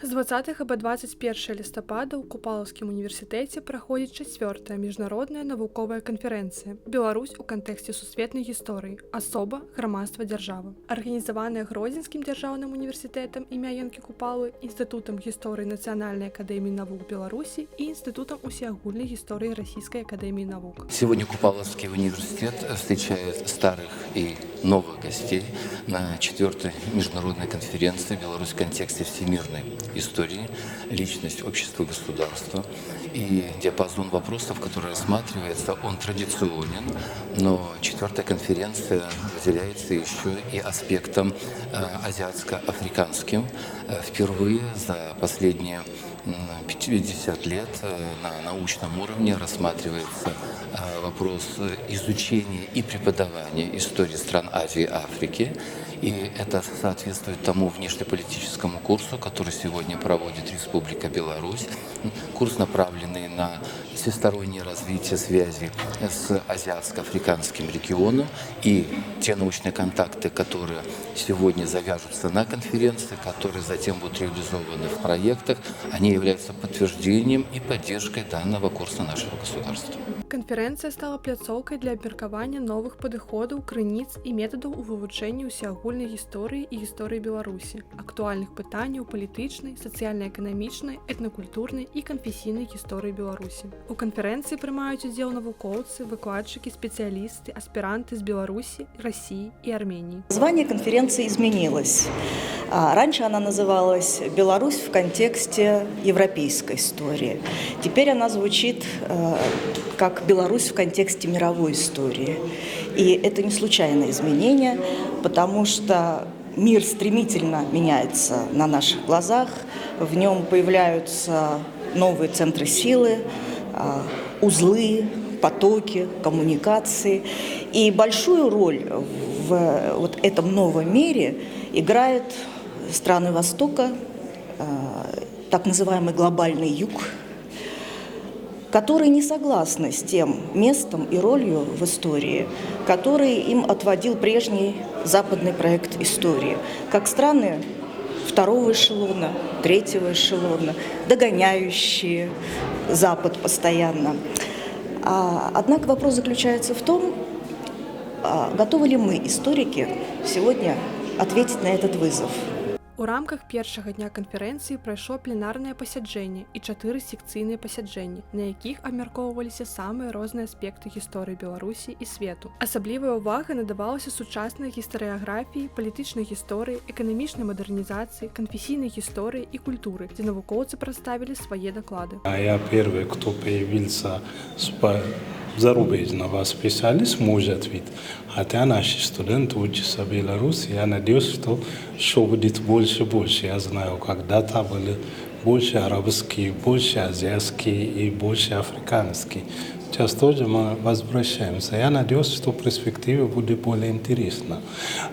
З 20 па 21 лістапада ў Купалаўскім універсітэце праходзіць 4-я міжнародная навуковая канферэнцыя «Беларусь у кантэксце сусветнай гісторыі. Асоба, грамадства, дзяржава». Арганізаваная Гродзенскім дзяржаўным універсітэтам імя Янкі Купалы, Інстытутам гісторыі Нацыянальнай акадэміі навук Беларусі и Институтом усеагульнай гісторыі Российской академии наук. Сегодня Купаловский университет встречает старых и новых гостей на 4-й международной конференции «Беларусь в контексте всемирной истории. Личность, общество, государство». И диапазон вопросов, который рассматривается, он традиционен, но 4-я конференция выделяется еще и аспектом азиатско-африканским. Впервые за последние 50 лет на научном уровне рассматривается вопрос изучения и преподавания истории стран Азии и Африки. И это соответствует тому внешнеполитическому курсу, который сегодня проводит Республика Беларусь. Курс, направленный на всестороннее развитие связи с азиатско-африканским регионом. И те научные контакты, которые сегодня завяжутся на конференции, которые затем будут реализованы в проектах, они являются подтверждением и поддержкой данного курса нашего государства. Канферэнцыя стала пляцоўкай для абмеркавання новых падыходаў, крыніц і метадаў у вывучэнні ўсеагульнай гісторыі і гісторыі Беларусі, актуальных пытанняў палітычнай, сацыяльна-эканамічнай, этнакультурнай і канфесійнай гісторыі Беларусі. У канферэнцыі прымаюць удзел навукоўцы, выкладчыкі, спецыялісты, аспиранты з Беларусі, России и Армении. Название конференции изменилось. Раньше она называлась «Беларусь в контексте европейской истории». Теперь она звучит как «Беларусь в контексте мировой истории». И это не случайное изменение, потому что мир стремительно меняется на наших глазах, в нем появляются новые центры силы, узлы, потоки, коммуникации. И большую роль в вот этом новом мире играют страны Востока, так называемый глобальный юг, которые не согласны с тем местом и ролью в истории, который им отводил прежний западный проект истории, как страны второго эшелона, третьего эшелона, догоняющие Запад постоянно. Однако вопрос заключается в том, готовы ли мы, историки, сегодня ответить на этот вызов. У рамках першага дня канферэнцыі прайшло пленарнае пасяджэнне і 4 секцыйныя пасяджэнні, на якіх абмяркоўваліся самыя розныя аспекты гісторыі Беларусі і свету. Асаблівая ўвага надавалася сучаснай гістарыяграфіі, палітычнай гісторыі, эканамічнай мадэрнізацыі, канфесійнай гісторыі і культуры, дзе навукоўцы прадставілі свае даклады. Я первый, кто появился зарубежного специалист, может ответить. Хотя наши студенты учатся в Беларуси, я надеюсь, что еще будет больше и больше. Я знаю, когда-то были больше арабские, больше азиатские и больше африканские. Сейчас тоже мы возвращаемся. Я надеюсь, что в перспективе будет более интересно.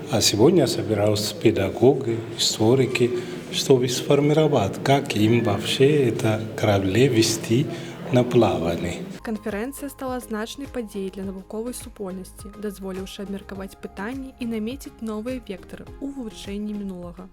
А сегодня я собираюсь с педагогами, историки, чтобы сформировать, как им вообще это корабле вести на плавании. Канферэнцыя стала значнай падзеяй для навуковай супольнасці, дазволіўшы абмеркаваць пытанні і намеціць новыя вектары ў вывучэнні мінулага.